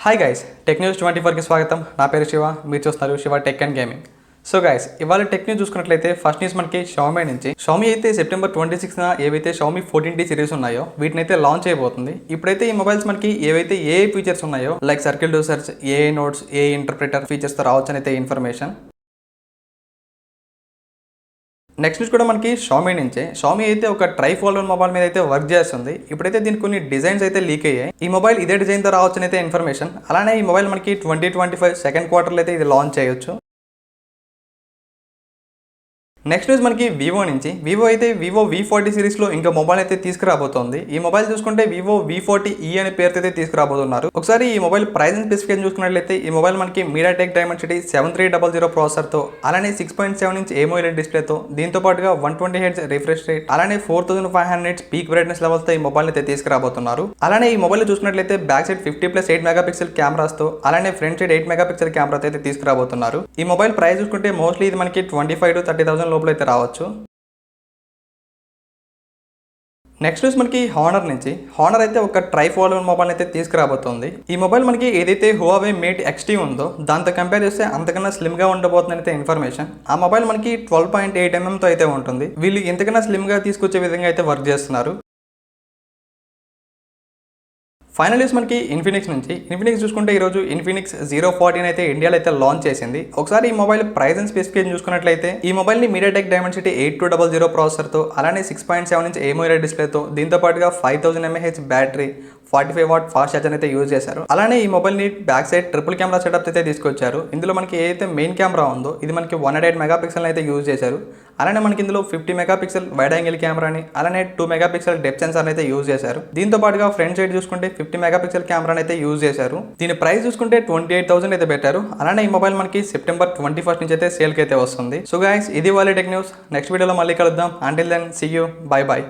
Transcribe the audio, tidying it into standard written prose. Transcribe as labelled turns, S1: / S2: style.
S1: Hi guys, tech news 24కి స్వాగతం. నా పేరు శివ, మీరు చూస్తున్నారు Shiva tech and gaming. So guys, ఇవాళ టెక్ న్యూస్ చూసుకున్నట్లయితే ఫస్ట్ న్యూస్ మనకి షామీ నుంచి. షామీ అయితే సెప్టెంబర్ 26న ఏవైతే షామీ 14T సిరీస్ ఉన్నాయో వీటినైతే లాంచ్ అయిపోతుంది. ఇప్పుడైతే ఈ మొబైల్స్ మనకి ఏవైతే ఏఐ ఫీచర్స్ ఉన్నాయో like circle to search, AI notes, AI interpreter ఫీచర్స్తో రావచ్చు అయితే ఇన్ఫర్మేషన్. నెక్స్ట్ న్యూస్ కూడా మనకి షామీ నుంచే. షామీ అయితే ఒక ట్రైఫోల్డర్ మొబైల్ మీద అయితే వర్క్ చేస్తుంది. ఇప్పుడైతే దీనికి కొన్ని డిజైన్స్ అయితే లీక్ అయ్యాయి. ఈ మొబైల్ ఇదే డిజైన్తో రావచ్చు అయితే ఇన్ఫర్మేషన్. అలానే ఈ మొబైల్ మనకి 2025 సెకండ్ క్వార్టర్లో అయితే ఇది లాంచ్ చేయొచ్చు. నెక్స్ట్ న్యూస్ మనకి వివో నుంచి. వివో అయితే వివో V40 సిరీస్లో ఇంకా మొబైల్ అయితే తీసుకురాబోతోంది. ఈ మొబైల్ చూసుకుంటే వివో V40e అనే పేరుతో అయితే తీసుకురాబోతున్నారు. ఒకసారి ఈ మొబైల్ ప్రైస్ అండ్ స్పెసిఫికేషన్ చూసుకున్నట్లయితే ఈ మొబైల్ మనకి మీడియాటెక్ డైమెన్సిటీ 7300 ప్రాసెసర్తో, అలానే 6.7 ఇంచ్ AMOLED డిస్ప్లేతో, దీంతో పాటుగా 120 Hz రిఫ్రెష్ రేట్, అలానే 4500 nits పీక్ బ్రైట్నెస్ లెవెల్తో ఈ మొబైల్ అయితే తీసుకురాబోతున్నారు. అలానే ఈ మొబైల్ చూసుకున్నట్లయితే బ్యాక్ సైడ్ 50+8 మెగాపిక్సెల్ కెమెరాస్తో, అలానే ఫ్రంట్ సైడ్ 8 మెగాపిక్సెల్ కెమెరాతో అయితే తీసుకురాబోతున్నారు. ఈ మొబైల్ ప్రైస్ చూసుకుంటే మోస్ట్లీ ఇది మనకి 25,000 to 30,000 లోపల అయితే రావచ్చు. నెక్స్ట్ న్యూస్ మనకి హానర్ నుంచి. హానర్ అయితే ఒక ట్రైఫోల్డర్ మొబైల్ అయితే తీసుకురాబోతోంది. ఈ మొబైల్ మనకి ఏదైతే హువావే మేట్ XT ఉందో దాంతో కంపేర్ చేస్తే అంతకన్నా స్లిమ్ గా ఉండబోతుంది అయితే ఇన్ఫర్మేషన్. ఆ మొబైల్ మనకి 12.8 mm తో అయితే ఉంటుంది. వీళ్ళు ఎంతకన్నా స్లిమ్ గా తీసుకొచ్చే విధంగా అయితే వర్క్ చేస్తున్నారు. ఫైనల్ న్యూస్ మనకి ఇన్ఫినిక్స్ నుంచి. ఇన్ఫినిక్స్ చూసుకుంటే ఈరోజు ఇన్ఫినిక్స్ 014 అయితే ఇండియాలో అయితే లాంచ్ చేసింది. ఒకసారి ఈ మొబైల్ ప్రైస్ అండ్ స్పెసిఫికేషన్ చూసుకున్నట్లయితే ఈ మొబైల్ ని మీడియాటెక్ డైమెన్సిటీ 8200 ప్రాసెసర్తో, అలానే 6.7 ఇంచ్ AMOLED డిస్ప్లేతో, దీంతో పాటుగా 5000 mAh battery, 45 watt fast charger అయితే యూజ్ చేశారు. అలానే ఈ మొబైల్ ని back side triple camera setup అయితే తీసుకొచ్చారు. ఇందులో మనకి ఏదైతే మెయిన్ కెమెరా ఉందో ఇది మనకి 108 మెగాపిక్సెల్ అయితే యూజ్ చేశారు. అలానే మనకి ఇందులో 50 మెగాపిక్సెల్ వైడ్ యాంగిల్ కెమెరాని, అలానే 2 మెగాపిక్సెల్ డెప్త్ సెన్సార్ అయితే యూజ్ చేశారు. దీంతో పాటుగా ఫ్రంట్ సైడ్ చూసుకుంటే 50 మెగాపిక్సెల్ కెమెరాని అయితే యూజ్ చేశారు. దీని ప్రైస్ చూసుకుంటే 28,000 అయితే పెట్టారు. అలానే ఈ మొబైల్ మనకి సెప్టెంబర్ 21 నుంచి అయితే సేల్ కి అయితే వస్తుంది. సో గైస్, ఇది వాళ్ళ టెక్ న్యూస్. నెక్స్ట్ వీడియోలో మళ్ళీ కలుద్దాం. Until then see you, bye by.